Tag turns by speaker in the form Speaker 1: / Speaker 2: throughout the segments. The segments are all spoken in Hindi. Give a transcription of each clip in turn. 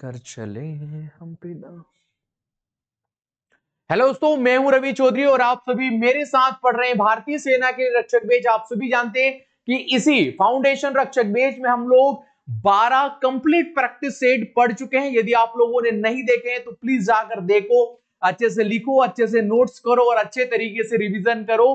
Speaker 1: कर चले हम पिता। हेलो दोस्तों, मैं हूं रवि चौधरी और आप सभी मेरे साथ पढ़ रहे हैं भारतीय सेना के रक्षक बेज। आप सभी जानते हैं कि इसी फाउंडेशन रक्षक बेज में हम लोग 12 कंप्लीट प्रैक्टिस सेट पढ़ चुके हैं। यदि आप लोगों ने नहीं देखे हैं तो प्लीज जाकर देखो, अच्छे से लिखो, अच्छे से नोट्स करो और अच्छे तरीके से रिवीजन करो।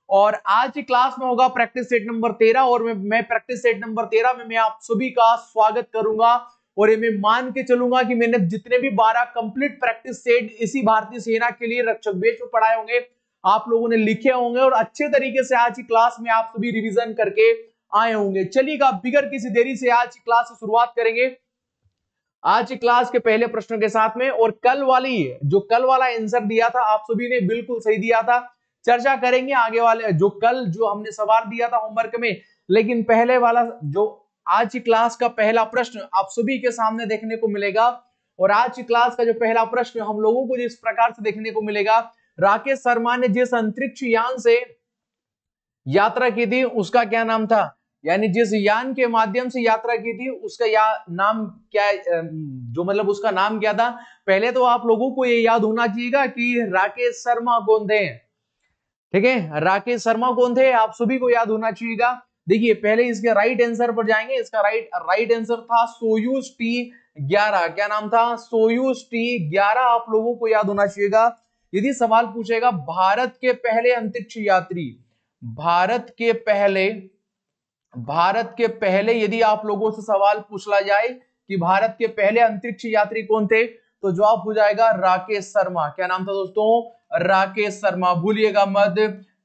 Speaker 1: और आज की क्लास में होगा प्रैक्टिस सेट नंबर 13 और मैं प्रैक्टिस सेट नंबर 13 में मैं आप सभी का स्वागत करूंगा। और ये मैं मान के चलूंगा कि मैंने जितने भी 12 कंप्लीट प्रैक्टिस सेट इसी भारतीय सेना के लिए रक्षक बेच में पढ़ाए होंगे, आप लोगों ने लिखे होंगे और अच्छे तरीके से आज की क्लास में आप सभी रिवीजन करके आए होंगे। चलिएगा, बिगर किसी देरी से आज की क्लास की शुरुआत करेंगे आज की क्लास के पहले प्रश्नों के साथ में। और कल वाला आंसर दिया था आप सभी ने बिल्कुल सही दिया था। चर्चा करेंगे आगे वाले जो हमने सवाल दिया था होमवर्क में, लेकिन पहले वाला जो आज की क्लास का पहला प्रश्न आप सभी के सामने देखने को मिलेगा। और आज की क्लास का जो पहला प्रश्न हम लोगों को जिस प्रकार से देखने को मिलेगा, राकेश शर्मा ने जिस अंतरिक्ष यान से यात्रा की थी उसका क्या नाम था। यानी जिस यान के माध्यम से यात्रा की थी उसका नाम क्या, जो मतलब उसका नाम क्या था। पहले तो आप लोगों को ये याद होना चाहिए कि राकेश शर्मा कौन थे। ठीक है, राकेश शर्मा कौन थे आप सभी को याद होना चाहिए। देखिए, पहले इसके राइट आंसर पर जाएंगे। इसका राइट आंसर था सोयूज T-11। क्या नाम था? सोयूज T-11 आप लोगों को याद होना चाहिए। यदि सवाल पूछेगा भारत के पहले अंतरिक्ष यात्री, भारत के पहले यदि आप लोगों से सवाल पूछा जाए कि भारत के पहले अंतरिक्ष यात्री कौन थे, तो जवाब हो जाएगा राकेश शर्मा। क्या नाम था दोस्तों? राकेश शर्मा। भूलिएगा मत,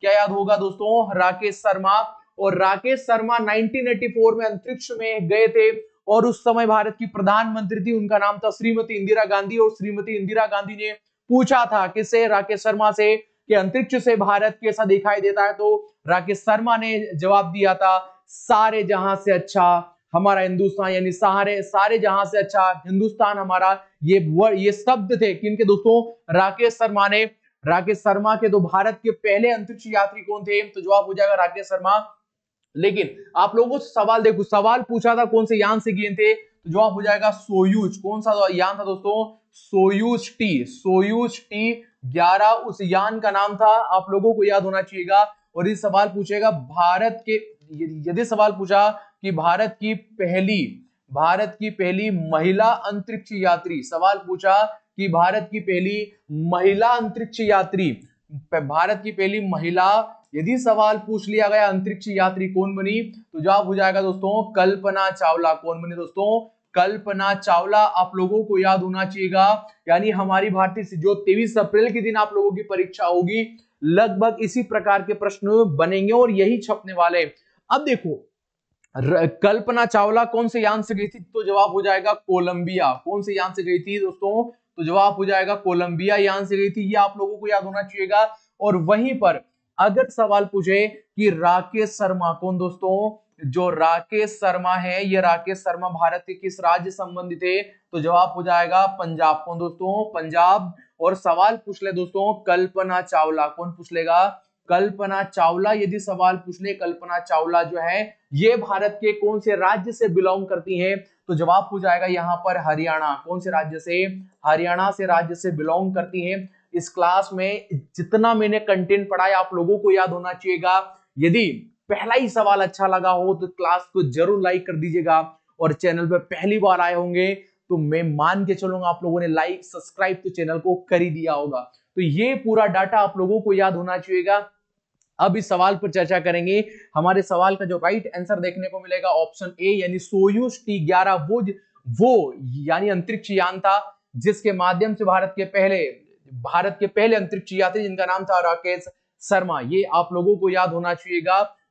Speaker 1: क्या याद होगा दोस्तों? राकेश शर्मा। और राकेश शर्मा 1984 में अंतरिक्ष में गए थे और उस समय भारत की प्रधानमंत्री थी, उनका नाम था श्रीमती इंदिरा गांधी। और श्रीमती इंदिरा गांधी ने पूछा था किससे? राकेश शर्मा से, कि अंतरिक्ष से भारत कैसा दिखाई देता है। तो राकेश शर्मा ने जवाब दिया था सारे जहां से अच्छा हमारा हिंदुस्तान, यानी सारे जहां से अच्छा हिंदुस्तान हमारा। ये शब्द थे किनके दोस्तों? राकेश शर्मा ने। राकेश शर्मा के तो भारत के पहले अंतरिक्ष यात्री कौन थे? तो जवाब हो जाएगा राकेश शर्मा। लेकिन आप लोगों से सवाल देखो, सवाल पूछा था कौन से यान से गए थे, तो जवाब हो जाएगा सोयूज। कौन सा यान था दोस्तों? सोयूज T-11 उस यान का नाम था, आप लोगों को याद होना चाहिए। और इस सवाल पूछेगा यदि सवाल पूछा कि भारत की पहली महिला अंतरिक्ष यात्री, सवाल पूछा कि भारत की पहली महिला अंतरिक्ष यात्री, भारत की पहली महिला यदि सवाल पूछ लिया गया अंतरिक्ष यात्री कौन बनी, तो जवाब हो जाएगा दोस्तों कल्पना चावला। कौन बनी दोस्तों? कल्पना चावला। आप लोगों को याद होना चाहिए। यानी हमारी भारतीय जो 23 अप्रैल के दिन आप लोगों की परीक्षा होगी, लगभग इसी प्रकार के प्रश्न बनेंगे और यही छपने वाले। अब देखो, कल्पना चावला कौन से यान से गई थी, तो जवाब हो जाएगा कोलंबिया। कौन से यान से गई थी दोस्तों? तो जवाब हो जाएगा कोलंबिया यान से गई थी। ये आप लोगों को याद होना चाहिए। और वहीं पर अगर सवाल पूछे कि राकेश शर्मा कौन दोस्तों, जो राकेश शर्मा है, ये राकेश शर्मा भारत के किस राज्य संबंधी थे, तो जवाब हो जाएगा पंजाब। कौन दोस्तों? पंजाब। और सवाल पूछ ले दोस्तों कल्पना चावला, कौन पूछ लेगा? कल्पना चावला। यदि सवाल पूछ ले कल्पना चावला जो है ये भारत के कौन से राज्य से बिलोंग करती हैं, तो जवाब हो जाएगा यहां पर हरियाणा। कौन से राज्य से? हरियाणा से राज्य से बिलोंग करती हैं। इस क्लास में जितना मैंने कंटेंट पढ़ाया आप लोगों को याद होना चाहिएगा। यदि पहला ही सवाल अच्छा लगा हो तो क्लास को जरूर लाइक कर दीजिएगा। और चैनल पर पहली बार आए होंगे तो मैं मान के चलूंगा आप लोगों ने लाइक सब्सक्राइब तो चैनल को कर ही दिया होगा। तो ये पूरा डाटा आप लोगों को याद होना चाहिए। अब इस सवाल पर चर्चा करेंगे। हमारे सवाल का जो राइट आंसर देखने को मिलेगा ऑप्शन ए, यानी सोयूज T-11 वो यानी अंतरिक्ष यान था जिसके माध्यम से भारत के पहले अंतरिक्ष यात्री जिनका नाम था राकेश शर्मा। ये आप लोगों को याद होना चाहिए।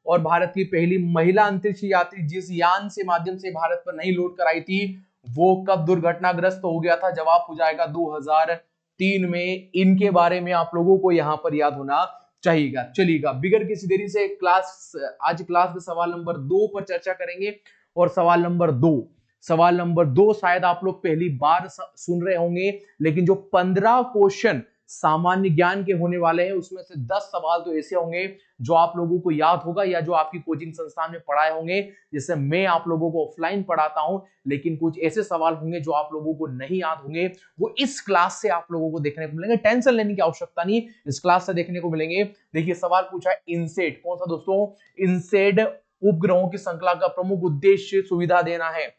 Speaker 1: और भारत की पहली महिला अंतरिक्ष यात्री जिस यान से माध्यम से भारत पर नहीं लौट कर आई थी, वो कब दुर्घटनाग्रस्त हो गया था? जवाब हो जाएगा 2003 में। इनके बारे में आप लोगों को यहां पर याद होना चाहिएगा। चलिएगा, बिगर किसी देरी से आज क्लास के सवाल नंबर 2 पर चर्चा करेंगे। और सवाल नंबर 2 शायद आप लोग पहली बार सुन रहे होंगे, लेकिन जो 15 क्वेश्चन सामान्य ज्ञान के होने वाले हैं। उसमें से 10 सवाल तो ऐसे होंगे जो आप लोगों को याद होगा या जो आपकी कोचिंग संस्थान में पढ़ाए होंगे, जैसे मैं आप लोगों को ऑफलाइन पढ़ाता हूं, लेकिन कुछ ऐसे सवाल होंगे जो आप लोगों को नहीं याद होंगे, वो इस क्लास से आप लोगों को देखने को मिलेंगे। टेंशन लेने की आवश्यकता नहीं, इस क्लास से देखने को मिलेंगे। देखिए सवाल पूछा है इनसेट, कौन सा दोस्तों? इनसेट उपग्रहों की श्रृंखला का प्रमुख उद्देश्य सुविधा देना है।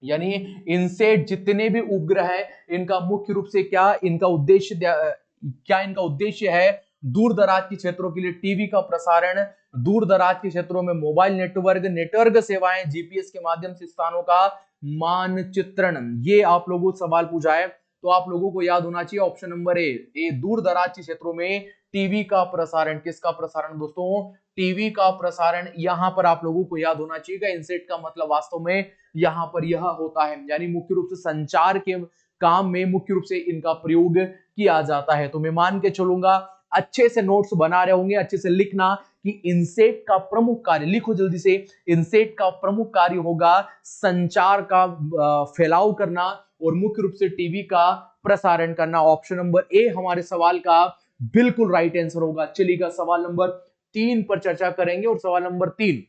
Speaker 1: यानी इनसेट जितने भी उपग्रह है, इनका मुख्य रूप से क्या इनका उद्देश्य है? दूर दराज के क्षेत्रों के लिए टीवी का प्रसारण, दूर दराज के क्षेत्रों में मोबाइल नेटवर्क सेवाएं, जीपीएस के माध्यम से स्थानों का मानचित्रण। ये आप लोगों को सवाल पूछा है तो आप लोगों को याद होना चाहिए ऑप्शन नंबर ए, दूर दराज के क्षेत्रों में टीवी का प्रसारण। किसका प्रसारण दोस्तों? टीवी का प्रसारण। यहां पर आप लोगों को याद होना चाहिए इनसेट का मतलब वास्तव में यहां पर यह होता है, यानी मुख्य रूप से संचार के काम में मुख्य रूप से इनका प्रयोग किया जाता है। तो मैं मान के चलूंगा अच्छे से नोट्स बना रहे होंगे, अच्छे से लिखना कि इनसेट का प्रमुख कार्य, लिखो जल्दी से, इनसेट का प्रमुख कार्य होगा संचार का फैलाव करना और मुख्य रूप से टीवी का प्रसारण करना। ऑप्शन नंबर ए हमारे सवाल का बिल्कुल राइट आंसर होगा। चलिएगा सवाल नंबर 3 पर चर्चा करेंगे। और सवाल नंबर 3,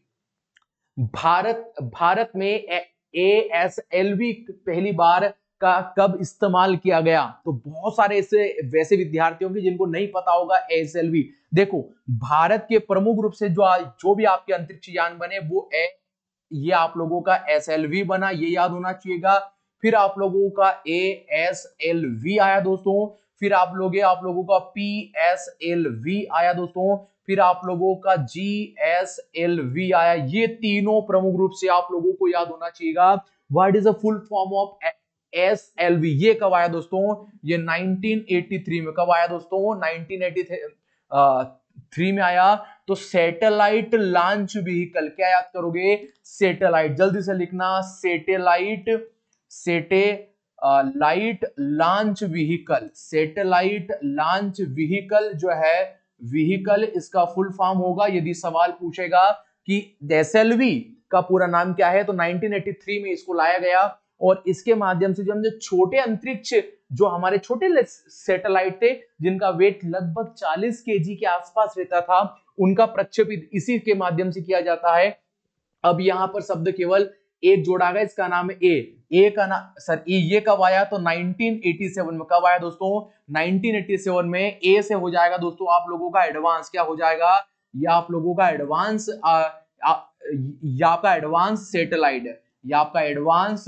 Speaker 1: भारत में ASLV पहली बार का कब इस्तेमाल किया गया? तो बहुत सारे ऐसे वैसे विद्यार्थियों की जिनको नहीं पता होगा ASLV। देखो भारत के प्रमुख रूप से जो भी आपके अंतरिक्ष यान बने वो ये आप लोगों का SLV बना, ये याद होना चाहिएगा। फिर आप लोगों का ASLV आया दोस्तों, फिर आप लोगों का PSLV आया दोस्तों, फिर आप लोगों का GSLV आया। ये तीनों प्रमुख रूप से आप लोगों को याद होना चाहिएगा। What is the full form of SLV? ये कब आया दोस्तों? ये 1983 में। कब आया दोस्तों? 1983 में आया। तो सैटेलाइट लॉन्च व्हीकल, क्या याद करोगे? सैटेलाइट, जल्दी से लिखना, satellite launch vehicle. Satellite launch vehicle जो है, व्हीकल इसका फुल फॉर्म होगा यदि सवाल पूछेगा कि SLV का पूरा नाम क्या है, तो 1983 में इसको लाया गया। और इसके माध्यम से जो छोटे अंतरिक्ष, जो हमारे छोटे सैटेलाइट थे जिनका वेट लगभग 40 केजी के आसपास रहता था, उनका प्रक्षेपित इसी के माध्यम से किया जाता है। अब यहां पर शब्द केवल एक जोड़ा गया, इसका नाम है ए का नाम सर ये कब आया? तो 1987 में। कब आया दोस्तों? 1987 में। ए से हो जाएगा दोस्तों आप लोगों का एडवांस, क्या हो जाएगा? ये आप लोगों का एडवांस, या आपका एडवांस सैटेलाइट, या आपका एडवांस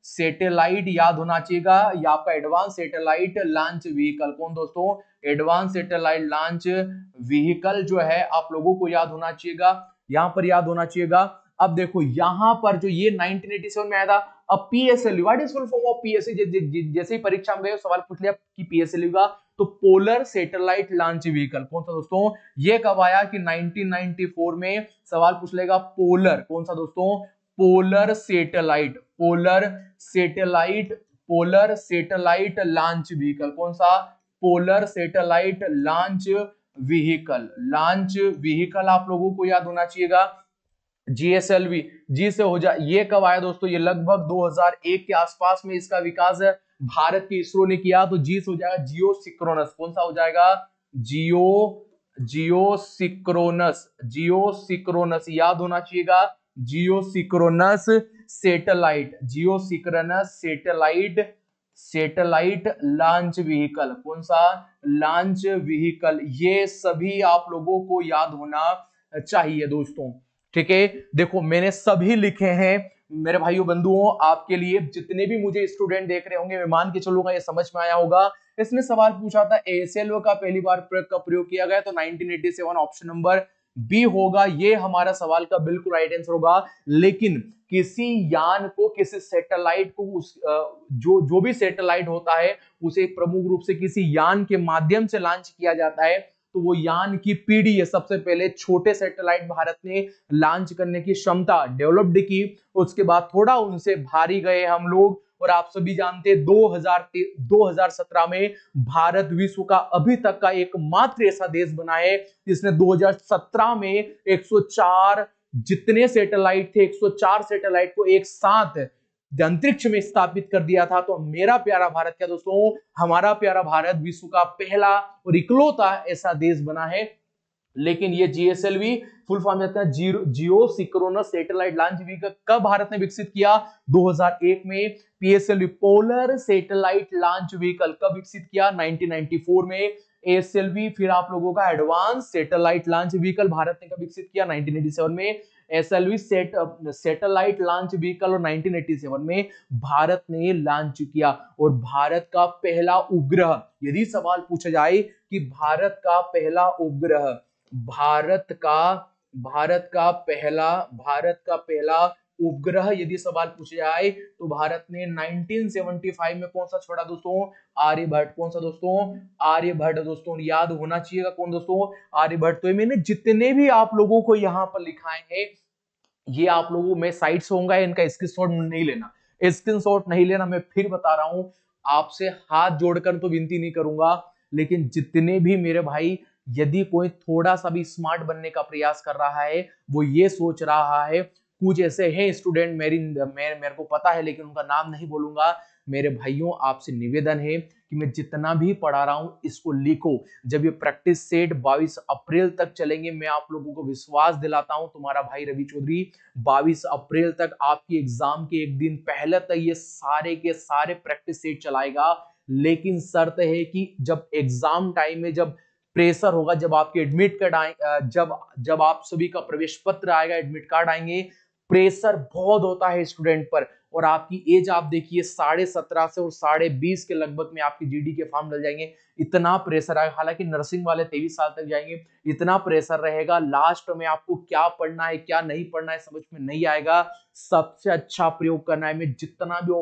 Speaker 1: सैटेलाइट याद होना चाहिएगा, या आपका एडवांस सैटेलाइट लॉन्च व्हीकल। कौन दोस्तों? एडवांस सैटेलाइट लॉन्च व्हीकल जो है आप लोगों को याद होना चाहिएगा, यहां पर याद होना चाहिएगा। अब देखो यहां पर जो ये 1987 में आया था। अब PSLV, what is full form of PSLV? जैसे ही परीक्षा में गए सवाल पूछ लिया कि PSLV का, तो पोलर सैटेलाइट लॉन्च व्हीकल। कौन सा दोस्तों? ये कब आया कि 1994 में। सवाल पूछ लेगा पोलर, कौन सा दोस्तों? Polar satellite, polar satellite launch vehicle. कौन सा? पोलर सैटेलाइट लॉन्च व्हीकल आप लोगों को याद होना चाहिएगा। GSLV, जी से हो जाए, ये कब आया दोस्तों? ये लगभग 2001 के आसपास में इसका विकास भारत के इसरो ने किया। तो जी से हो जाएगा जियो सिक्रोनस। कौन सा हो जाएगा? जियो सिक्रोनस याद होना चाहिएगा। जियो सिक्रोनस सैटेलाइट लॉन्च व्हीकल। कौन सा? Launch vehicle. ये सभी आप लोगों को याद होना चाहिए दोस्तों, ठीक है। देखो मैंने सभी लिखे हैं मेरे भाइयों बंधुओं आपके लिए। जितने भी मुझे स्टूडेंट देख रहे होंगे, मैं मान के चलूंगा ये समझ में आया होगा। इसने सवाल पूछा था ASLV का पहली बार प्रयोग किया गया, तो 1987 ऑप्शन नंबर बी होगा। ये हमारा सवाल का बिल्कुल राइट आंसर होगा। लेकिन किसी यान को, किसी सैटेलाइट को, जो भी सैटेलाइट होता है उसे प्रमुख रूप से किसी यान के माध्यम से लॉन्च किया जाता है। तो वो यान की पीढ़ी है, सबसे पहले छोटे सैटेलाइट भारत ने लॉन्च करने की क्षमता डेवलप्ड की। उसके बाद थोड़ा उनसे भारी गए हम लोग। और आप सभी जानते हैं 2017 में भारत विश्व का अभी तक का एकमात्र ऐसा देश बना है जिसने 2017 में 104 जितने सैटेलाइट थे, 104 सैटेलाइट को एक साथ अंतरिक्ष में स्थापित कर दिया था। तो मेरा प्यारा भारत क्या दोस्तों, हमारा प्यारा भारत विश्व का पहला और इकलौता ऐसा देश बना है। लेकिन ये जीएसएलवी फुल फॉर्म होता है जियो सिंक्रोनस सैटेलाइट लॉन्च व्हीकल कब भारत ने विकसित किया, 2001 में। PSLV polar satellite launch vehicle कब विकसित किया, 1994 में। एएसएलवी फिर आप लोगों का advance satellite launch vehicle Bharat ने कब विकसित किया, 1987 में। एसएलवी सैटेलाइट लॉन्च व्हीकल और 1987 में भारत ने लॉन्च किया। और भारत का पहला उपग्रह, यदि सवाल पूछा जाए कि भारत का पहला उपग्रह, भारत का पहला उपग्रह यदि सवाल पूछा जाए तो भारत ने 1975 में कौन सा छोड़ा दोस्तों, आर्यभट्ट। कौन सा दोस्तों, आर्यभट्ट। दोस्तों याद होना चाहिएगा कौन दोस्तों, आर्यभट्ट। तो मैंने जितने भी आप लोगों को यहाँ पर लिखाए हैं ये आप लोगों में साइट्स होंगे, इनका स्क्रीनशॉट नहीं लेना, स्क्रीनशॉट नहीं लेना। मैं फिर बता रहा हूं, आपसे हाथ जोड़कर तो विनती नहीं करूंगा, लेकिन जितने भी मेरे भाई, यदि कोई थोड़ा सा भी स्मार्ट बनने का प्रयास कर रहा है, वो ये सोच रहा है, कुछ ऐसे हैं स्टूडेंट मेरे को पता है लेकिन उनका नाम नहीं बोलूंगा, मेरे भाइयों आपसे निवेदन है कि मैं जितना भी पढ़ा रहा हूं इसको लिखो। जब ये प्रैक्टिस सेट 22 अप्रैल तक चलेंगे, मैं आप लोगों को विश्वास दिलाता हूं, तुम्हारा भाई रवि चौधरी 22 अप्रैल तक आपकी एग्जाम के एक दिन पहले तक ये सारे के सारे प्रैक्टिस सेट चलाएगा। लेकिन शर्त है कि जब एग्जाम टाइम में, जब प्रेशर होगा, जब आपके एडमिट कार्ड आए, जब आप सभी का प्रवेश पत्र आएगा, एडमिट कार्ड आएंगे, प्रेशर बहुत होता है स्टूडेंट पर। और आपकी एज आप देखिए 17.5 से और 20.5 के लगभग में आपकी जीडी के फॉर्म डल जाएंगे। इतना प्रेशर आएगा, हालांकि नर्सिंग वाले 23 साल तक जाएंगे, इतना प्रेशर रहेगा। लास्ट में आपको क्या पढ़ना है क्या नहीं पढ़ना है समझ में नहीं आएगा। सबसे अच्छा प्रयोग करना है, मैं जितना भी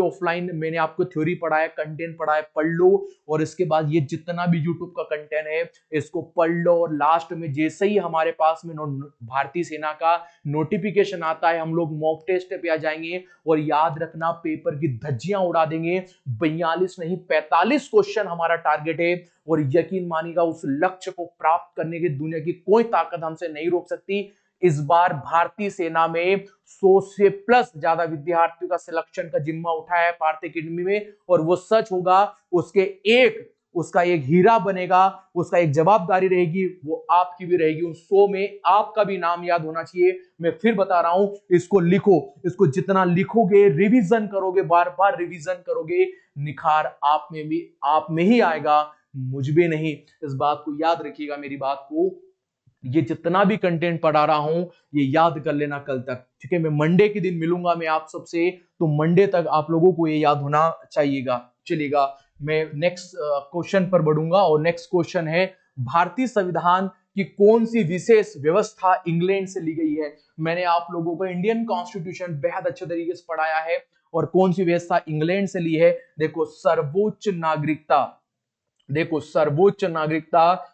Speaker 1: ऑफलाइन मैंने आपको थ्योरी पढ़ाया, कंटेंट पढ़ाया, पढ़ लो। और इसके बाद ये जितना भी यूट्यूब का कंटेंट है इसको पढ़ लो। और लास्ट में जैसे ही हमारे पास में भारतीय सेना का नोटिफिकेशन आता है, हम लोग मॉक टेस्ट पे आ जाएंगे। और याद रखना, पेपर की धज्जियां उड़ा देंगे। 42 नहीं 45 क्वेश्चन हमारा टारगेट है। और यकीन मानिएगा उस लक्ष्य को प्राप्त करने की दुनिया की कोई ताकत हमसे नहीं रोक सकती। इस बार भारतीय सेना में 100 से प्लस ज्यादा विद्यार्थियों का सिलेक्शन का जिम्मा उठाया है भारतीय अकेडमी में। और वो सच होगा, उसका एक हीरा बनेगा, उसका एक जवाबदारी रहेगी, वो आपकी भी रहेगी। उन 100 में आपका भी नाम याद होना चाहिए। मैं फिर बता रहा हूं, इसको लिखो, इसको जितना लिखोगे, रिवीजन करोगे, बार बार रिवीजन करोगे, निखार आप में ही आएगा, मुझ में नहीं। इस बात को याद रखिएगा, मेरी बात को। ये जितना भी कंटेंट पढ़ा रहा हूं ये याद कर लेना कल तक, ठीक है। मैं मंडे के दिन मिलूंगा मैं आप सबसे, तो मंडे तक आप लोगों को ये याद होना चाहिएगा। चलिएगा, मैं नेक्स्ट क्वेश्चन पर बढ़ूंगा। और नेक्स्ट क्वेश्चन है, भारतीय संविधान की कौन सी विशेष व्यवस्था इंग्लैंड से ली गई है। मैंने आप लोगों को इंडियन कॉन्स्टिट्यूशन बेहद अच्छे तरीके से पढ़ाया है। और कौन सी व्यवस्था इंग्लैंड से ली है, देखो सर्वोच्च नागरिकता।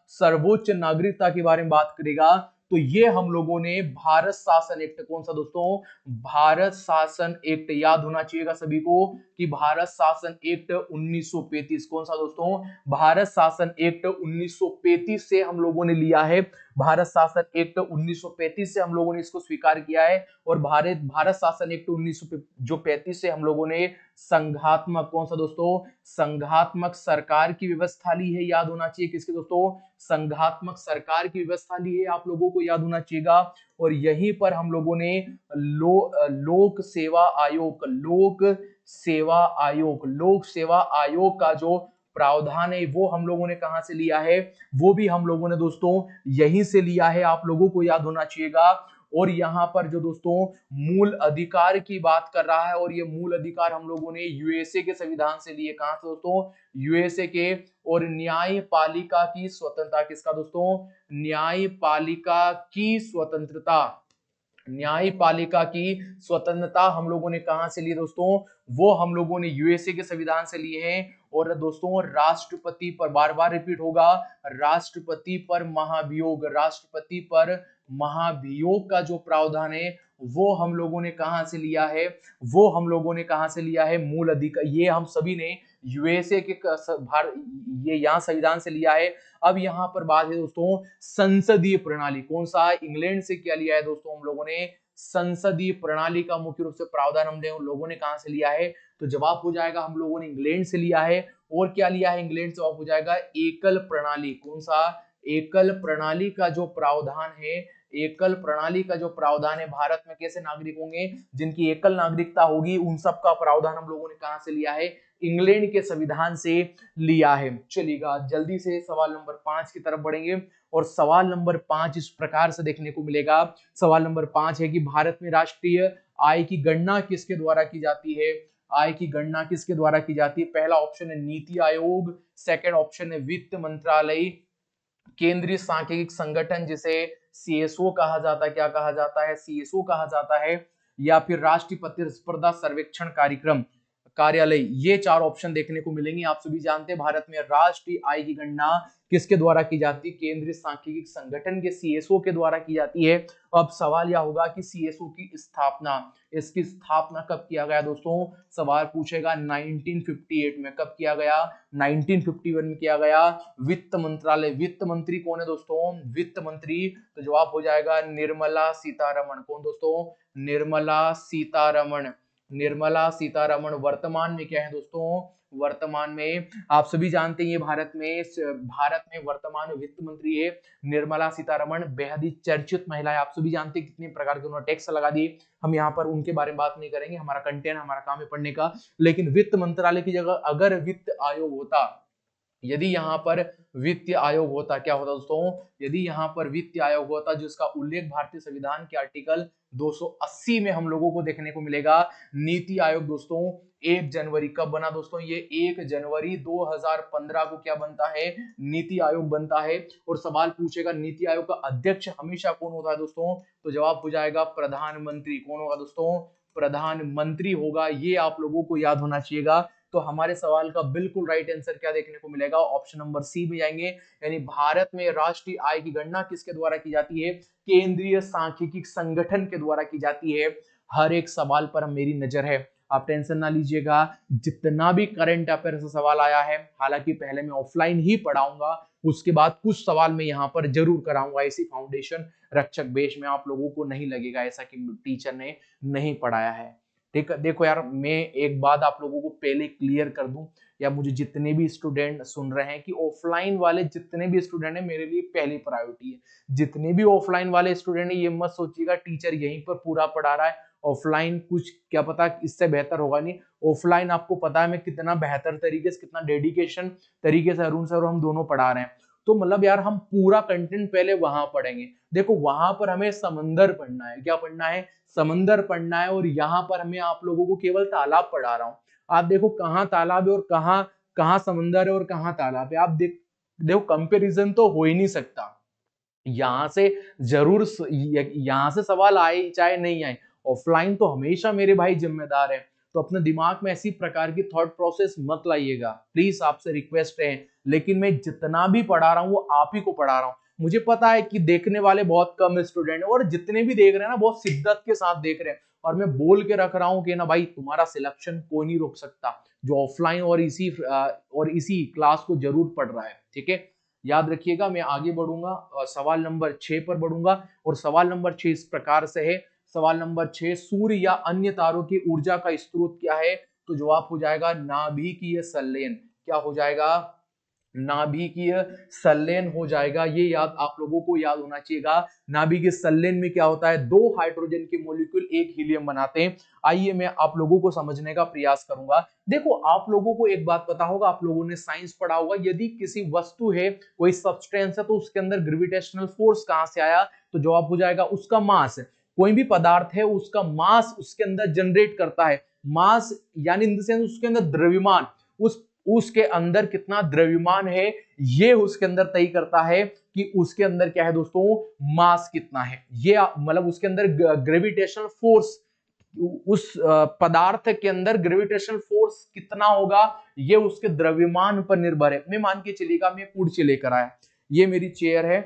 Speaker 1: सर्वोच्च नागरिकता के बारे में बात करेगा तो ये हम लोगों ने भारत शासन एक्ट, कौन सा दोस्तों, भारत शासन एक्ट, याद होना चाहिएगा सभी को कि भारत शासन एक्ट 1935, कौन सा दोस्तों, भारत शासन एक्ट 1935 से हम लोगों ने लिया है। भारत शासन एक्ट 1935 से हम लोगों ने इसको स्वीकार किया है। और भारत शासन एक्ट 1935 से हम लोगों ने संघात्मक, कौन सा दोस्तों, संघात्मक सरकार की व्यवस्था ली है। याद होना चाहिए किसके दोस्तों, संघात्मक सरकार की व्यवस्था ली है, आप लोगों को याद होना चाहिएगा। और यहीं पर हम लोगों ने लोक सेवा आयोग का जो प्रावधान है वो हम लोगों ने कहां से लिया है, वो भी हम लोगों ने दोस्तों यहीं से लिया है, आप लोगों को याद होना चाहिएगा। और यहाँ पर जो दोस्तों मूल अधिकार की बात कर रहा है, और ये मूल अधिकार हम लोगों ने यूएसए के संविधान से लिए, कहां से दोस्तों, यूएसए के। और न्यायपालिका की स्वतंत्रता, किसका दोस्तों, न्यायपालिका की स्वतंत्रता हम लोगों ने कहां से ली दोस्तों, वो हम लोगों ने यूएसए के संविधान से लिए हैं। और दोस्तों राष्ट्रपति पर, बार बार रिपीट होगा, राष्ट्रपति पर महाभियोग का जो प्रावधान है वो हम लोगों ने कहां से लिया है, मूल अधिकार, ये हम सभी ने यूएसए के ये यहां संविधान से लिया है। अब यहां पर बात है दोस्तों संसदीय प्रणाली, कौन सा, इंग्लैंड से क्या लिया है दोस्तों हम लोगों ने, संसदीय प्रणाली का मुख्य रूप से प्रावधान हम लोगों ने कहां से लिया है? तो जवाब हो जाएगा हम लोगों ने इंग्लैंड से लिया है। और क्या लिया है इंग्लैंड से? जवाब हो जाएगा एकल प्रणाली। कौन सा? एकल प्रणाली का जो प्रावधान है, एकल प्रणाली का जो प्रावधान है, भारत में कैसे नागरिक होंगे जिनकी एकल नागरिकता होगी, उन सब का प्रावधान हम लोगों ने कहां से लिया है? इंग्लैंड के संविधान से लिया है। चलिएगा जल्दी से सवाल नंबर 5 की तरफ बढ़ेंगे और सवाल नंबर 5 इस प्रकार से देखने को मिलेगा। सवाल नंबर 5 है कि भारत में राष्ट्रीय आय की गणना किसके द्वारा की जाती है? आय की गणना किसके द्वारा की जाती है? पहला ऑप्शन है नीति आयोग, सेकंड ऑप्शन है वित्त मंत्रालय, केंद्रीय सांख्यिकी संगठन जिसे सीएसओ कहा जाता है, क्या कहा जाता है? सीएसओ कहा जाता है, या फिर राष्ट्रीय प्रतिस्पर्धा सर्वेक्षण कार्यक्रम कार्यालय। ये चार ऑप्शन देखने को मिलेंगे। आप सभी जानते हैं भारत में राष्ट्रीय आय की गणना किसके द्वारा की जाती है? केंद्रीय सांख्यिकी संगठन के सीएसओ के द्वारा की जाती है। अब सवाल यह होगा कि सीएसओ की स्थापना, इसकी स्थापना कब किया गया दोस्तों? सवाल पूछेगा 1958 में। कब किया गया? 1951 में किया गया। वित्त मंत्रालय, वित्त मंत्री कौन है दोस्तों? वित्त मंत्री, तो जवाब हो जाएगा निर्मला सीतारमण। कौन दोस्तों? निर्मला सीतारमण। निर्मला सीतारमण वर्तमान में क्या है दोस्तों? वर्तमान में आप सभी जानते हैं ये भारत में वर्तमान वित्त मंत्री है निर्मला सीतारमण। बेहद ही चर्चित महिला है। आप सभी जानते हैं कितने प्रकार के उन्होंने टैक्स लगा दिए। हम यहाँ पर उनके बारे में बात नहीं करेंगे, हमारा कंटेंट, हमारा काम है पढ़ने का। लेकिन वित्त मंत्रालय की जगह अगर वित्त आयोग होता, यदि यहाँ पर वित्त आयोग होता, क्या होता दोस्तों? यदि यहाँ पर वित्त आयोग होता जिसका उल्लेख भारतीय संविधान के आर्टिकल 280 में हम लोगों को देखने को मिलेगा। नीति आयोग दोस्तों 1 जनवरी कब बना दोस्तों? ये 1 जनवरी 2015 को क्या बनता है? नीति आयोग बनता है। और सवाल पूछेगा नीति आयोग का अध्यक्ष हमेशा कौन होता है दोस्तों? तो जवाब हो जाएगा प्रधानमंत्री। कौन होगा दोस्तों? प्रधानमंत्री होगा। ये आप लोगों को याद होना चाहिएगा। तो हमारे सवाल का बिल्कुल राइट आंसर क्या देखने को मिलेगा? ऑप्शन नंबर सी में जाएंगे, यानी भारत में राष्ट्रीय आय की गणना किसके द्वारा की जाती है? केंद्रीय सांख्यिकी संगठन के द्वारा की जाती है। हर एक सवाल पर मेरी नजर है, आप टेंशन ना लीजिएगा। जितना भी करंट अफेयर से सवाल आया है, हालांकि पहले मैं ऑफलाइन ही पढ़ाऊंगा, उसके बाद कुछ सवाल मैं यहाँ पर जरूर कराऊंगा। ऐसी फाउंडेशन रक्षक बेश में आप लोगों को नहीं लगेगा ऐसा कि टीचर ने नहीं पढ़ाया है। ठीक है, देखो यार, मैं एक बात आप लोगों को पहले क्लियर कर दूं, या मुझे जितने भी स्टूडेंट सुन रहे हैं कि ऑफलाइन वाले जितने भी स्टूडेंट हैं मेरे लिए पहली प्रायोरिटी है। जितने भी ऑफलाइन वाले स्टूडेंट हैं ये मत सोचिएगा टीचर यहीं पर पूरा पढ़ा रहा है, ऑफलाइन कुछ क्या पता इससे बेहतर होगा नहीं। ऑफलाइन आपको पता है मैं कितना बेहतर तरीके से, कितना डेडिकेशन तरीके से अरुण सर और हम दोनों पढ़ा रहे हैं। तो मतलब यार हम पूरा कंटेंट पहले वहां पढ़ेंगे। देखो वहां पर हमें समंदर पढ़ना है, क्या पढ़ना है? समंदर पढ़ना है। और यहाँ पर हमें आप लोगों को केवल तालाब पढ़ा रहा हूँ। आप देखो कहाँ तालाब है और कहाँ कहाँ समंदर है और कहाँ तालाब है। आप देखो कंपैरिजन तो हो ही नहीं सकता। यहां से जरूर यहां से सवाल आए चाहे नहीं आए, ऑफलाइन तो हमेशा मेरे भाई जिम्मेदार है। तो अपने दिमाग में ऐसी प्रकार की थॉट प्रोसेस मत लाइएगा, प्लीज, आपसे रिक्वेस्ट है। लेकिन मैं जितना भी पढ़ा रहा हूँ वो आप ही को पढ़ा रहा हूँ। मुझे पता है कि देखने वाले बहुत कम स्टूडेंट है, और जितने भी देख रहे हैं ना बहुत शिद्दत के साथ देख रहे हैं। और मैं बोल के रख रहा हूँ कि ना भाई तुम्हारा सिलेक्शन कोई नहीं रोक सकता जो ऑफलाइन और इसी क्लास को जरूर पढ़ रहा है। ठीक है, याद रखिएगा। मैं आगे बढ़ूंगा, सवाल नंबर 6 पर बढ़ूंगा। और सवाल नंबर 6 इस प्रकार से है। सवाल नंबर 6, सूर्य या अन्य तारों की ऊर्जा का स्रोत क्या है? तो जवाब हो जाएगा नाभिकीय संलयन। क्या हो जाएगा? नाभिकीय संलयन हो जाएगा। ये याद आप लोगों को याद होना चाहिएगा। नाभिकीय संलयन में क्या होता है? 2 हाइड्रोजन के मॉलिक्यूल एक हीलियम बनाते हैं। आइए मैं आप लोगों को समझने का प्रयास करूंगा। देखो आप लोगों को एक बात पता होगा, आप लोगों ने साइंस पढ़ा होगा, यदि किसी वस्तु है, कोई सब्सटेंस है, तो उसके अंदर ग्रेविटेशनल फोर्स कहां से आया? तो जवाब हो जाएगा उसका मास। कोई भी पदार्थ है उसका मास उसके अंदर जनरेट करता है। मास यानी इन द सेंस उसके अंदर द्रव्यमान, उसके अंदर कितना द्रव्यमान है ये उसके अंदर तय करता है कि उसके अंदर क्या है दोस्तों, मास कितना है। ये मतलब उसके अंदर ग्रेविटेशनल फोर्स, उस पदार्थ के अंदर ग्रेविटेशनल फोर्स कितना होगा ये उसके द्रव्यमान पर निर्भर है। मैं मान के चलिएगा मैं कुर्सी लेकर आया, ये मेरी चेयर है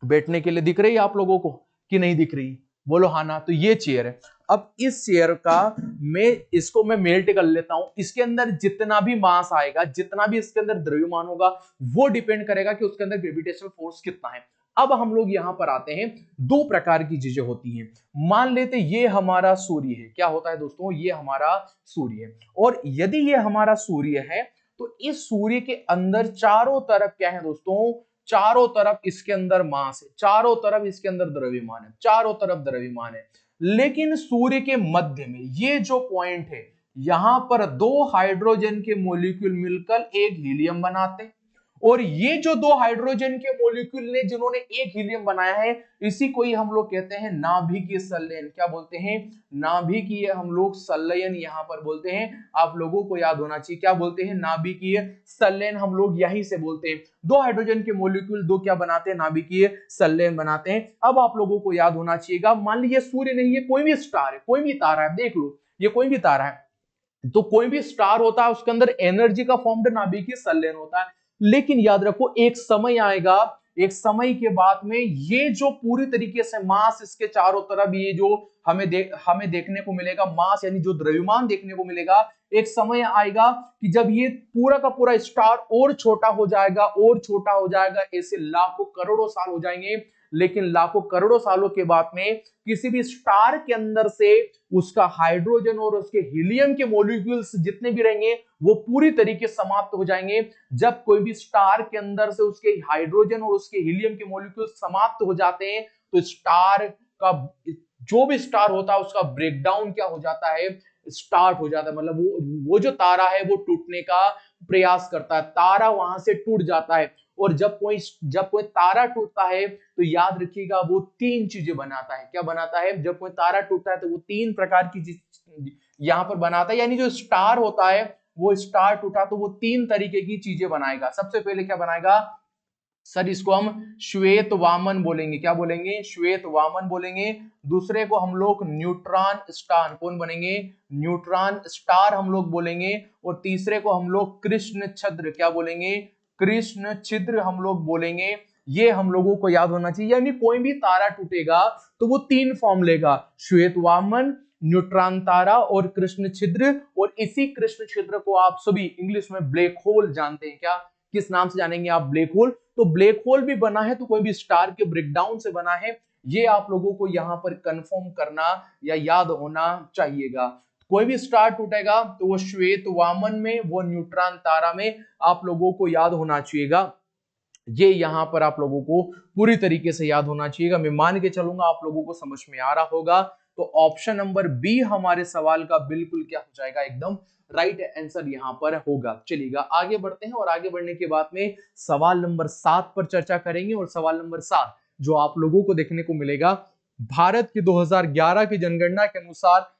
Speaker 1: बैठने के लिए, दिख रही है आप लोगों को कि नहीं दिख रही? बोलो हाँ ना। तो ये चेयर है। अब इस चेयर का मैं मेल्ट कर लेता हूं। इसके अंदर जितना भी मास आएगा, जितना भी इसके अंदर द्रव्यमान होगा, वो डिपेंड करेगा कि उसके अंदर ग्रेविटेशनल फोर्स कितना है। अब हम लोग यहां पर आते हैं, दो प्रकार की चीजें होती हैं। मान लेते ये हमारा सूर्य है, क्या होता है दोस्तों, ये हमारा सूर्य है, और यदि ये हमारा सूर्य है तो इस सूर्य के अंदर चारों तरफ क्या है दोस्तों, चारों तरफ इसके अंदर मास है, चारों तरफ इसके अंदर द्रव्यमान है, चारों तरफ द्रव्यमान है। लेकिन सूर्य के मध्य में ये जो पॉइंट है, यहां पर दो हाइड्रोजन के मॉलिक्यूल मिलकर एक हीलियम बनाते, और ये जो दो हाइड्रोजन के मॉलिक्यूल ने जिन्होंने एक हीलियम बनाया है, इसी को ही हम लोग कहते हैं नाभिकीय संलयन। क्या बोलते हैं, नाभिकीय हम लोग संलयन यहां पर बोलते हैं। आप लोगों को याद होना चाहिए, क्या बोलते हैं, नाभिकीय संलयन हम लोग यहीं से बोलते हैं। दो हाइड्रोजन के मॉलिक्यूल दो क्या बनाते हैं, नाभिकीय संलयन बनाते हैं। अब आप लोगों को याद होना चाहिएगा, मान लीजिए सूर्य नहीं है, कोई भी स्टार है, कोई भी तारा है, देख लो ये कोई भी तारा है, तो कोई भी स्टार होता है उसके अंदर एनर्जी का फॉर्म्ड नाभिकीय संलयन होता है। लेकिन याद रखो एक समय आएगा, एक समय के बाद में ये जो पूरी तरीके से मास इसके चारों तरफ ये जो हमें देखने को मिलेगा, मास यानी जो द्रव्यमान देखने को मिलेगा, एक समय आएगा कि जब ये पूरा का पूरा स्टार और छोटा हो जाएगा, और छोटा हो जाएगा, ऐसे लाखों करोड़ों साल हो जाएंगे। लेकिन लाखों करोड़ों सालों के बाद में किसी भी स्टार के अंदर से उसका हाइड्रोजन और उसके हीलियम के मॉलिक्यूल्स जितने भी रहेंगे वो पूरी तरीके से समाप्त हो जाएंगे। जब कोई भी स्टार के अंदर से उसके हाइड्रोजन और उसके हीलियम के मॉलिक्यूल्स समाप्त हो जाते हैं तो स्टार का जो भी स्टार होता है उसका ब्रेकडाउन क्या हो जाता है, स्टार्ट हो जाता है। मतलब वो जो तारा है वो टूटने का प्रयास करता है, तारा वहां से टूट जाता है। और जब कोई तारा टूटता है तो याद रखिएगा वो तीन चीजें बनाता है। क्या बनाता है, जब कोई तारा टूटता है तो वो तीन प्रकार की चीज यहां पर बनाता है। यानी जो स्टार होता है वो स्टार टूटा तो वो तीन तरीके की चीजें बनाएगा। सबसे पहले क्या बनाएगा सर, इसको हम श्वेत वामन बोलेंगे। क्या बोलेंगे, श्वेत वामन बोलेंगे। दूसरे को हम लोग न्यूट्रॉन स्टार, कौन बनेंगे, न्यूट्रॉन स्टार हम लोग बोलेंगे। और तीसरे को हम लोग कृष्ण छिद्र, क्या बोलेंगे, कृष्ण छिद्र हम लोग बोलेंगे। ये हम लोगों को याद होना चाहिए। यानी कोई भी तारा टूटेगा तो वो तीन फॉर्म लेगा, श्वेत वामन, न्यूट्रॉन तारा और कृष्ण छिद्र। और इसी कृष्ण छिद्र को आप सभी इंग्लिश में ब्लैक होल जानते हैं। क्या, किस नाम से जानेंगे आप, ब्लैक होल। तो ब्लैक होल भी बना है तो कोई भी स्टार के ब्रेकडाउन से बना है, ये आप लोगों को यहां पर कंफर्म करना या याद होना चाहिएगा। कोई भी स्टार टूटेगा तो वो श्वेत वामन में, वो न्यूट्रॉन तारा में, आप लोगों को याद होना चाहिएगा। ये यहां पर आप लोगों को पूरी तरीके से याद होना चाहिएगा। मैं मान के चलूंगा आप लोगों को समझ में आ रहा होगा। तो ऑप्शन नंबर बी हमारे सवाल का बिल्कुल क्या हो जाएगा, एकदम राइट आंसर यहां पर होगा। चलिएगा आगे बढ़ते हैं, और आगे बढ़ने के बाद में सवाल नंबर 7 पर चर्चा करेंगे। और सवाल नंबर 7 जो आप लोगों को देखने को मिलेगा, भारत की 2011 की जनगणना के अनुसार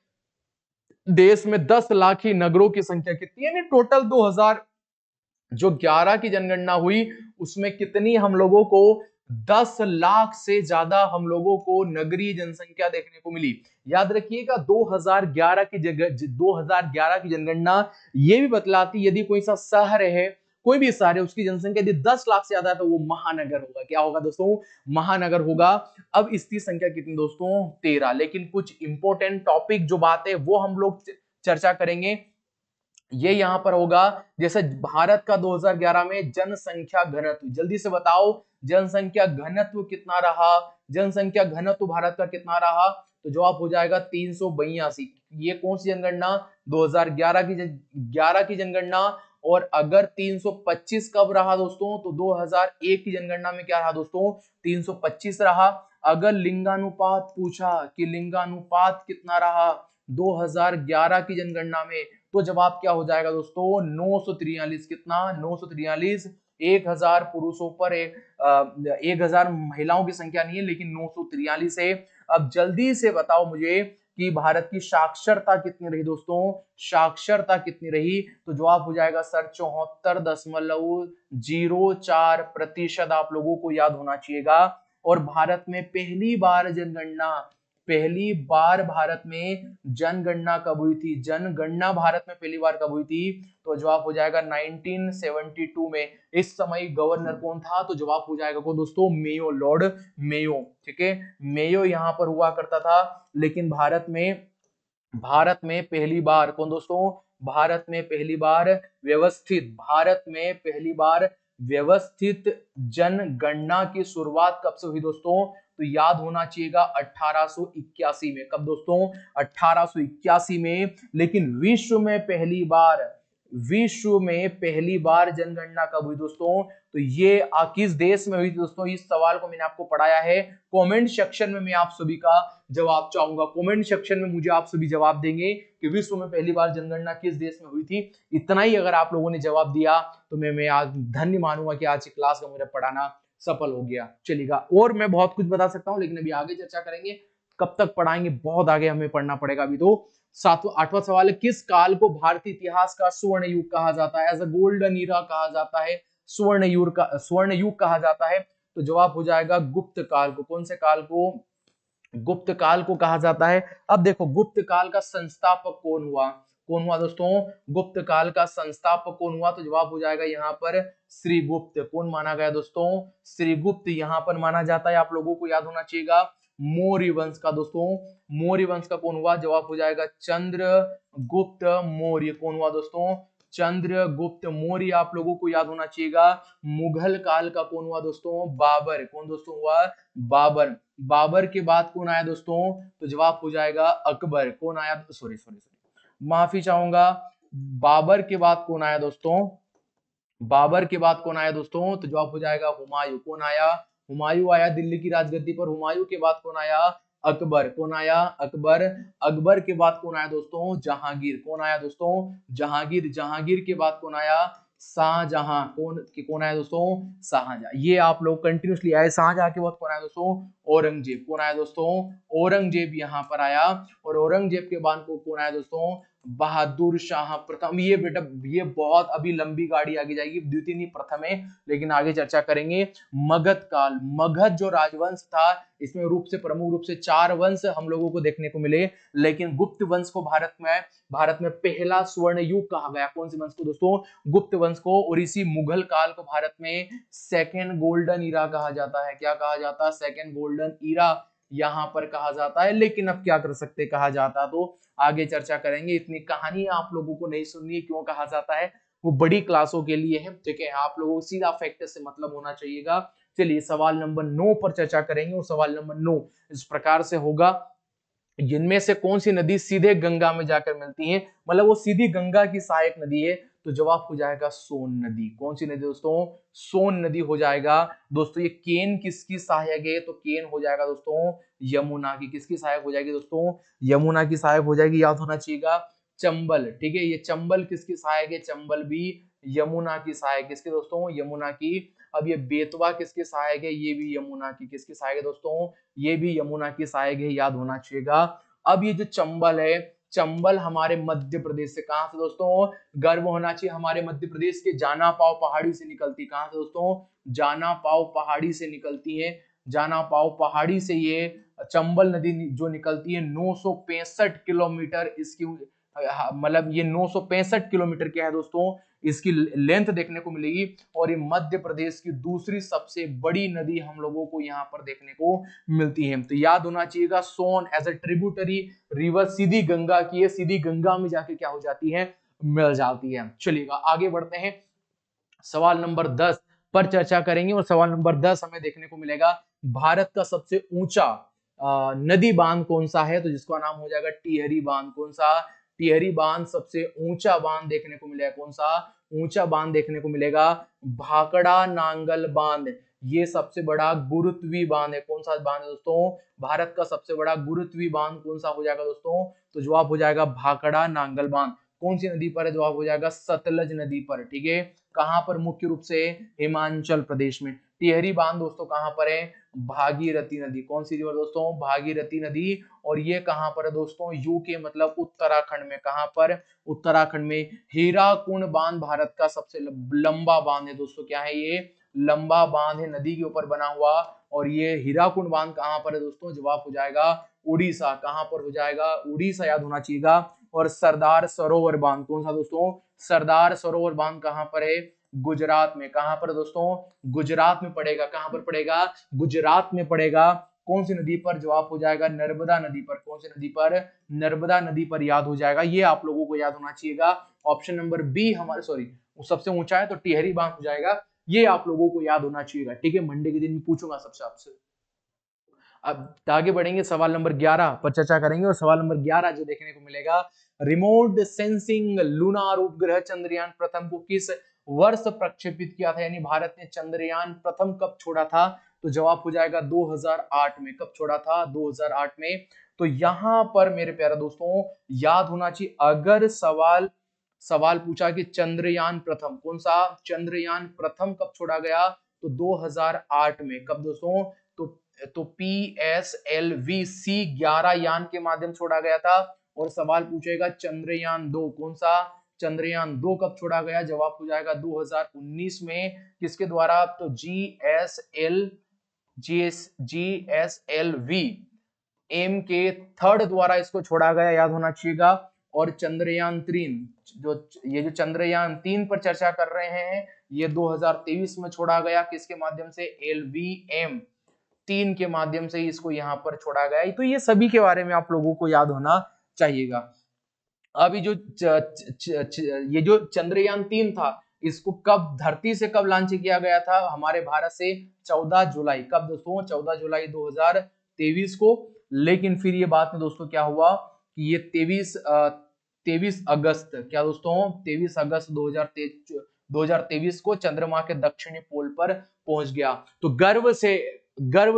Speaker 1: देश में 10 लाख ही नगरों की संख्या कितनी है। यानी टोटल 2011 की जनगणना हुई उसमें कितनी हम लोगों को 10 लाख से ज्यादा हम लोगों को नगरीय जनसंख्या देखने को मिली। याद रखिएगा 2011 की जनगणना ये भी बतलाती यदि कोई सा शहर है, कोई भी शहर है, उसकी जनसंख्या यदि 10 लाख से ज्यादा है तो वो महानगर होगा। क्या होगा दोस्तों, महानगर होगा। अब इसकी संख्या कितनी दोस्तों, 13। लेकिन कुछ इंपॉर्टेंट टॉपिक जो बात है वो हम लोग चर्चा करेंगे। ये यहां पर होगा, जैसे भारत का 2011 में जनसंख्या घनत्व, जल्दी से बताओ जनसंख्या घनत्व कितना रहा, जनसंख्या घनत्व भारत का कितना रहा। तो जवाब हो जाएगा 382। ये कौन सी जनगणना, 2011 की जनगणना। और अगर 325 कब रहा दोस्तों, तो 2001 की जनगणना में क्या रहा दोस्तों, 325 रहा। अगर लिंगानुपात पूछा कि लिंगानुपात कितना रहा 2011 की जनगणना में, तो जवाब क्या हो जाएगा दोस्तों, 943। कितना, 943। 1000 पुरुषों पर 1000 महिलाओं की संख्या नहीं है, लेकिन 943 है। अब जल्दी से बताओ मुझे कि भारत की साक्षरता कितनी रही दोस्तों, साक्षरता कितनी रही। तो जवाब हो जाएगा सर 74.04% आप लोगों को याद होना चाहिएगा। और भारत में पहली बार भारत में जनगणना कब हुई थी, जनगणना भारत में पहली बार कब हुई थी। तो जवाब हो जाएगा 1972 में। इस समय गवर्नर कौन था, तो जवाब हो जाएगा कौन दोस्तों, मेयो, लॉर्ड मेयो। ठीक है, मेयो यहां पर हुआ करता था। लेकिन भारत में पहली बार कौन दोस्तों, भारत में पहली बार व्यवस्थित जनगणना की शुरुआत कब से हुई दोस्तों? तो याद होना चाहिएगा 1881 में। कब दोस्तों? 1881 में। लेकिन विश्व में पहली बार जनगणना कब हुई दोस्तों? तो ये किस देश में हुई थी दोस्तों? इस सवाल को मैंने आपको पढ़ाया है। कमेंट सेक्शन में मैं आप सभी का जवाब चाहूंगा। कमेंट सेक्शन में मुझे आप सभी जवाब देंगे कि विश्व में पहली बार जनगणना किस देश में हुई थी। इतना ही अगर आप लोगों ने जवाब दिया तो मैं आज धन्य मानूंगा कि आज की क्लास का मेरा पढ़ाना सफल हो गया। चलिएगा, और मैं बहुत कुछ बता सकता हूं, लेकिन अभी आगे चर्चा करेंगे। कब तक पढ़ाएंगे? बहुत आगे हमें पढ़ना पड़ेगा अभी तो। आठवां सवाल है, किस काल को भारतीय इतिहास का स्वर्ण युग कहा जाता है? एज अ गोल्डन ईरा कहा जाता है, स्वर्ण युग कहा जाता है। तो जवाब हो जाएगा गुप्त काल को। कौन से काल को? गुप्त काल को कहा जाता है। अब देखो, गुप्त काल का संस्थापक कौन हुआ? कौन हुआ दोस्तों? गुप्त काल का संस्थापक कौन हुआ? तो जवाब हो जाएगा यहाँ पर श्रीगुप्त। कौन माना गया दोस्तों? श्रीगुप्त यहाँ पर माना जाता है। आप लोगों को याद होना चाहिएगा मौर्य वंश का। दोस्तों मौर्य वंश का कौन हुआ? जवाब हो जाएगा चंद्रगुप्त मौर्य। कौन हुआ दोस्तों? चंद्रगुप्त मौर्य। आप लोगों को याद होना चाहिएगा मुगल काल का कौन हुआ दोस्तों? बाबर। कौन दोस्तों हुआ? बाबर। बाबर के बाद कौन आया दोस्तों? तो जवाब हो जाएगा अकबर। कौन आया? सॉरी, माफी चाहूंगा। बाबर के बाद कौन आया दोस्तों? बाबर के बाद कौन आया दोस्तों? तो जवाब हो जाएगा हुमायूं। कौन आया? हुमायूं आया दिल्ली की राजगद्दी पर। हुमायूं के बाद कौन आया? अकबर। कौन आया? अकबर। अकबर के बाद कौन आया दोस्तों? जहांगीर। कौन आया दोस्तों? जहांगीर। जहांगीर के बाद कौन आया? शाहजहां। कौन आया दोस्तों? शाहजहां। ये आप लोग कंटिन्यूसली आए। शाहजहां के बाद कौन आया दोस्तों? औरंगजेब। कौन आया दोस्तों? औरंगजेब यहाँ पर आया। और औरंगजेब के बाद को कौन आया दोस्तों? बहादुर शाह प्रथम। ये बेटा ये बहुत अभी लंबी गाड़ी आगे जाएगी, द्वितीय नहीं प्रथम है, लेकिन आगे चर्चा करेंगे। मगध काल। मगध जो राजवंश था, इसमें प्रमुख रूप से 4 वंश हम लोगों को देखने को मिले, लेकिन गुप्त वंश को भारत में पहला स्वर्ण युग कहा गया। कौन से वंश को दोस्तों? गुप्त वंश को। और इसी मुगल काल को भारत में सेकेंड गोल्डन ईरा कहा जाता है। क्या कहा जाता है? सेकेंड गोल्डन ईरा यहां पर कहा जाता है। लेकिन अब क्या कर सकते, कहा जाता तो आगे चर्चा करेंगे। इतनी कहानी आप लोगों को नहीं सुननी है, क्यों कहा जाता है, वो बड़ी क्लासों के लिए है। ठीक है, आप लोगों को सीधा फैक्ट से मतलब होना चाहिएगा। चलिए सवाल नंबर 9 पर चर्चा करेंगे। और सवाल नंबर 9 इस प्रकार से होगा, जिनमें से कौन सी नदी सीधे गंगा में जाकर मिलती है? मतलब वो सीधी गंगा की सहायक नदी है। तो जवाब हो जाएगा सोन नदी। कौन सी नदी दोस्तों? सोन नदी हो जाएगा। दोस्तों ये केन किसकी सहायक है? तो केन हो जाएगा दोस्तों यमुना की। किसकी सहायक हो जाएगी दोस्तों? यमुना की सहायक हो जाएगी। याद होना चाहिएगा चंबल। ठीक है, ये चंबल किसकी सहायक है? चंबल भी यमुना की सहायक। किसकी दोस्तों? यमुना की। अब ये बेतवा किसकी सहायक है? ये भी यमुना की। किसकी सहायक है दोस्तों? ये भी यमुना की सहायक है। याद होना चाहिएगा। अब ये जो चंबल है, चंबल हमारे मध्य प्रदेश से, कहां से दोस्तों? गर्व होना चाहिए, हमारे मध्य प्रदेश के जाना पाव पहाड़ी से निकलती। कहां से दोस्तों? जाना पाव पहाड़ी से निकलती है। जाना पाव पहाड़ी से ये चंबल नदी जो निकलती है 965 किलोमीटर इसकी, मतलब ये 965 किलोमीटर क्या है दोस्तों? इसकी लेंथ देखने को मिलेगी। और ये मध्य प्रदेश की दूसरी सबसे बड़ी नदी हम लोगों को यहाँ पर देखने को मिलती है। तो याद होना चाहिएगा soon as a tributary river सीधी गंगा की है। सीधी गंगा में जाके क्या हो जाती है? मिल जाती है। चलिएगा आगे बढ़ते हैं, सवाल नंबर 10 पर चर्चा करेंगे। और सवाल नंबर 10 हमें देखने को मिलेगा, भारत का सबसे ऊंचा नदी बांध कौन सा है? तो जिसका नाम हो जाएगा टिहरी बांध। कौन सा? टिहरी बांध सबसे ऊंचा बांध देखने को मिलेगा। कौन सा ऊंचा बांध देखने को मिलेगा? भाखड़ा नांगल बांध। ये सबसे बड़ा गुरुत्वीय बांध है। कौन सा बांध है दोस्तों? भारत का सबसे बड़ा गुरुत्वीय बांध कौन सा हो जाएगा दोस्तों? तो जवाब हो जाएगा भाखड़ा नांगल बांध। कौन सी नदी पर है? जवाब हो जाएगा सतलज नदी पर। ठीक है, कहां पर? मुख्य रूप से हिमाचल प्रदेश में। टिहरी बांध दोस्तों कहां पर है? भागीरथी नदी। कौन सी रिवर दोस्तों? भागीरथी नदी। और ये कहां पर है दोस्तों? यूके मतलब उत्तराखंड में। कहां पर? उत्तराखंड में। हीराकुंड बांध भारत का सबसे लंबा बांध है दोस्तों। क्या है ये? लंबा बांध है, नदी के ऊपर बना हुआ। और ये हीराकुंड बांध कहां पर है दोस्तों? जवाब हो जाएगा उड़ीसा। कहां पर हो जाएगा? उड़ीसा। याद होना चाहिएगा। और सरदार सरोवर बांध कौन सा दोस्तों? सरदार सरोवर बांध कहां पर है? गुजरात में। कहां पर दोस्तों? गुजरात में पड़ेगा। कहां पर पड़ेगा? गुजरात में पड़ेगा। कौन सी नदी पर? जवाब हो जाएगा नर्मदा नदी पर। कौन सी नदी पर? नर्मदा नदी पर। याद हो जाएगा, ये आप लोगों को याद होना चाहिएगा। ऑप्शन नंबर बी हमारे, सॉरी वो सबसे ऊंचा है तो टिहरी बांध हो जाएगा। ये आप लोगों को याद होना चाहिएगा, ठीक है। मंडे के दिन मैं पूछूंगा सबसे आपसे। अब आगे बढ़ेंगे, सवाल नंबर 11 पर चर्चा करेंगे। और सवाल नंबर 11 जो देखने को मिलेगा, रिमोट सेंसिंग लूनार उपग्रह चंद्रयान प्रथम को किस वर्ष प्रक्षेपित किया था, यानी भारत ने चंद्रयान प्रथम कब छोड़ा था? तो जवाब हो जाएगा 2008 में। कब छोड़ा था? 2008 में। तो यहां पर मेरे प्यारे दोस्तों याद होना चाहिए, अगर सवाल पूछा कि चंद्रयान प्रथम, कौन सा चंद्रयान प्रथम कब छोड़ा गया, तो 2008 में। कब दोस्तों? तो PSLV-C 11 यान के माध्यम छोड़ा गया था। और सवाल पूछेगा चंद्रयान 2, कौन सा चंद्रयान 2 कब छोड़ा गया? जवाब हो जाएगा 2019 में। किसके द्वारा? तो GSLV एम के थर्ड द्वारा इसको छोड़ा गया, याद होना चाहिएगा। और चंद्रयान 3, जो चंद्रयान 3 पर चर्चा कर रहे हैं, ये 2023 में छोड़ा गया। किसके माध्यम से? LVM-3 के माध्यम से इसको यहाँ पर छोड़ा गया। तो ये सभी के बारे में आप लोगों को याद होना चाहिएगा। अभी ये जो चंद्रयान 3 था, इसको कब धरती से कब लॉन्च किया गया था? हमारे भारत से 14 जुलाई। कब दोस्तों? 14 जुलाई 2023 को। लेकिन फिर ये बात में दोस्तों क्या हुआ कि ये 23 अगस्त, क्या दोस्तों? 23 अगस्त 2023 को चंद्रमा के दक्षिणी पोल पर पहुंच गया। तो गर्व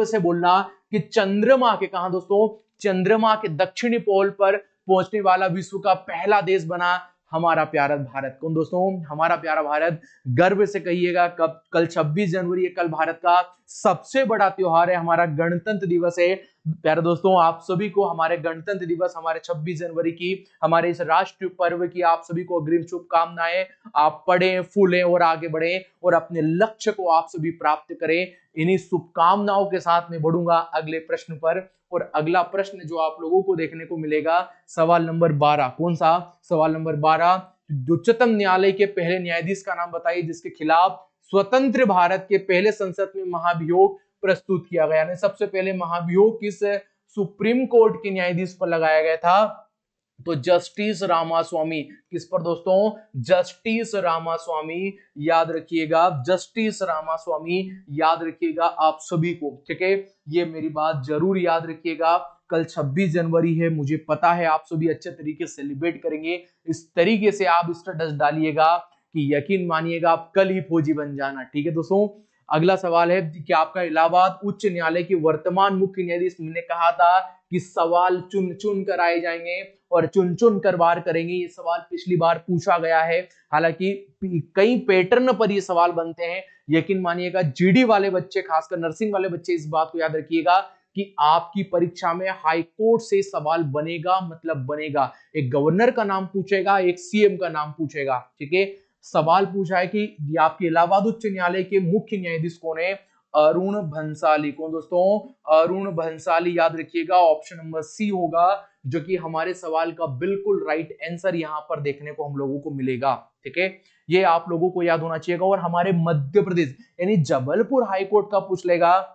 Speaker 1: से बोलना कि चंद्रमा के, कहा दोस्तों? चंद्रमा के दक्षिणी पोल पर पहुंचने वाला विश्व का पहला देश बना हमारा प्यारा भारत। कौन दोस्तों? हमारा प्यारा भारत। गर्व से कहिएगा। कल 26 जनवरी है, कल भारत का सबसे बड़ा त्योहार है, हमारा गणतंत्र दिवस है। प्यारे दोस्तों, आप सभी को हमारे गणतंत्र दिवस, हमारे 26 जनवरी की, हमारे इस राष्ट्रीय पर्व की आप सभी को अग्रिम शुभकामनाएं। आप पढ़ें, फूलें और आगे बढ़ें और अपने लक्ष्य को आप सभी प्राप्त करें। इन्हीं शुभकामनाओं के साथ में बढ़ूंगा अगले प्रश्न पर। और अगला प्रश्न जो आप लोगों को देखने को मिलेगा, सवाल नंबर 12। कौन सा? सवाल नंबर 12, उच्चतम न्यायालय के पहले न्यायाधीश का नाम बताइए जिसके खिलाफ स्वतंत्र भारत के पहले संसद में महाभियोग प्रस्तुत किया गया। सबसे पहले महाभियोग किस सुप्रीम कोर्ट के न्यायाधीश पर लगाया गया था? तो जस्टिस रामास्वामी। किस पर दोस्तों? जस्टिस रामास्वामी। याद रखिएगा, जस्टिस रामास्वामी, याद रखिएगा आप सभी को, ठीक है। ये मेरी बात जरूर याद रखिएगा। कल 26 जनवरी है, मुझे पता है आप सभी अच्छे तरीके से सेलिब्रेट करेंगे। इस तरीके से आप स्टेटस डालिएगा कि यकीन मानिएगा आप कल ही फौजी बन जाना, ठीक है दोस्तों। अगला सवाल है कि आपका इलाहाबाद उच्च न्यायालय के वर्तमान मुख्य न्यायाधीश, मैंने कहा था कि सवाल चुन चुन कर आए जाएंगे और चुन चुन कर वार करेंगे। ये सवाल पिछली बार पूछा गया है, हालांकि कई पैटर्न पर ये सवाल बनते हैं। यकीन मानिएगा, जीडी वाले बच्चे, खासकर नर्सिंग वाले बच्चे, इस बात को याद रखिएगा कि आपकी परीक्षा में हाई कोर्ट से सवाल बनेगा, मतलब बनेगा। एक गवर्नर का नाम पूछेगा, एक सीएम का नाम पूछेगा, ठीक है। सवाल पूछा है कि आपके इलाहाबाद उच्च न्यायालय के मुख्य न्यायाधीश कौन है? अरुण भंसाली। कौन दोस्तों? अरुण भंसाली। याद रखिएगा, ऑप्शन नंबर सी होगा, जो कि हमारे सवाल का बिल्कुल राइट आंसर यहां पर देखने को हम लोगों को मिलेगा, ठीक है। ये आप लोगों को याद होना चाहिए। और हमारे मध्य प्रदेश यानी जबलपुर हाईकोर्ट का पूछ लेगा।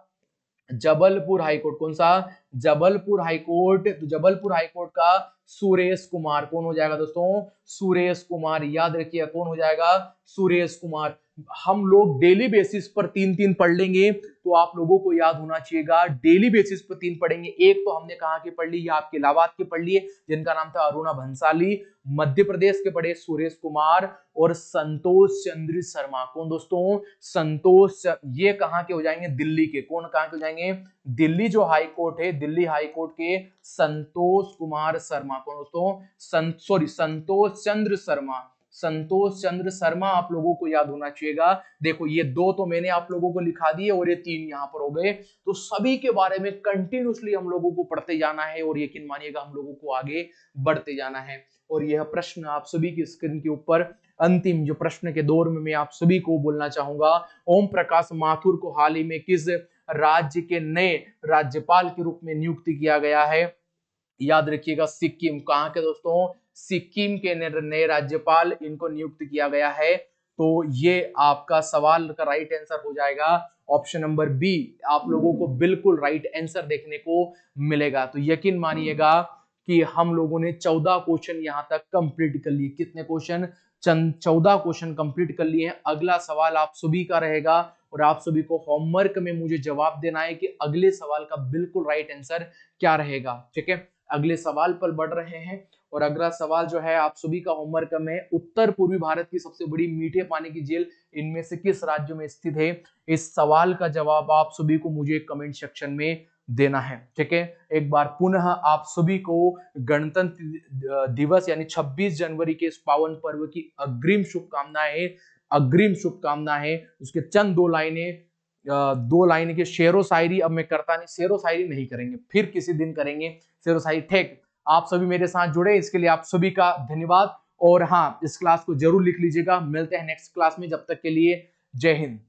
Speaker 1: जबलपुर हाईकोर्ट, कौन सा? जबलपुर हाईकोर्ट। तो जबलपुर हाईकोर्ट का सुरेश कुमार। कौन हो जाएगा दोस्तों? सुरेश कुमार। याद रखिए, कौन हो जाएगा? सुरेश कुमार। हम लोग डेली बेसिस पर 3-3 पढ़ लेंगे, तो आप लोगों को याद होना चाहिएगा, डेली बेसिस पर 3 पढ़ेंगे। एक तो हमने कहा कि पढ़ ली, ये आपके इलाहाबाद के पढ़ लिए, जिनका नाम था अरुणा भंसाली। मध्य प्रदेश के पढ़े सुरेश कुमार और संतोष चंद्र शर्मा। कौन दोस्तों? संतोष। ये कहां के हो जाएंगे? दिल्ली के। कौन कहां के हो जाएंगे? दिल्ली जो हाई कोर्ट है, दिल्ली हाई कोर्ट के संतोष कुमार शर्मा। कौन दोस्तों? संतोष चंद्र शर्मा। संतोष चंद्र शर्मा आप लोगों को याद होना चाहिएगा। देखो, ये 2 तो मैंने आप लोगों को लिखा दिए और ये 3 यहां पर हो गए। तो सभी के बारे में कंटिन्यूसली हम लोगों को पढ़ते जाना है और यकीन मानिएगा हम लोगों को आगे बढ़ते जाना है। और यह प्रश्न आप सभी की स्क्रीन के ऊपर, अंतिम जो प्रश्न के दौर में मैं आप सभी को बोलना चाहूंगा, ओम प्रकाश माथुर को हाल ही में किस राज्य के नए राज्यपाल के रूप में नियुक्त किया गया है? याद रखिएगा, सिक्किम। कहां के दोस्तों? सिक्किम के नए राज्यपाल, इनको नियुक्त किया गया है। तो ये आपका सवाल का राइट आंसर हो जाएगा ऑप्शन नंबर बी। आप लोगों को बिल्कुल राइट आंसर देखने को मिलेगा। तो यकीन मानिएगा कि हम लोगों ने 14 क्वेश्चन यहां तक कंप्लीट कर लिए। कितने क्वेश्चन? चंद 14 क्वेश्चन कंप्लीट कर लिए हैं। अगला सवाल आप सभी का रहेगा और आप सभी को होमवर्क में मुझे जवाब देना है कि अगले सवाल का बिल्कुल राइट आंसर क्या रहेगा। ठीक है, अगले सवाल पर बढ़ रहे हैं और अगला सवाल जो है आप सभी का होमवर्क में, उत्तर पूर्वी भारत की सबसे बड़ी मीठे पानी की झील इनमें से किस राज्य में स्थित है? इस सवाल का जवाब आप सभी को मुझे कमेंट सेक्शन में देना है। ठीक है, एक बार पुनः आप सभी को गणतंत्र दिवस यानी 26 जनवरी के इस पावन पर्व की अग्रिम शुभकामनाएं, अग्रिम शुभकामनाएं। उसके चंद दो लाइनें के शेरो शायरी अब मैं करता नहीं, शेरो शायरी नहीं करेंगे, फिर किसी दिन करेंगे शेरो शायरी। ठीक, आप सभी मेरे साथ जुड़े इसके लिए आप सभी का धन्यवाद। और हाँ, इस क्लास को जरूर लिख लीजिएगा। मिलते हैं नेक्स्ट क्लास में, जब तक के लिए जय हिंद।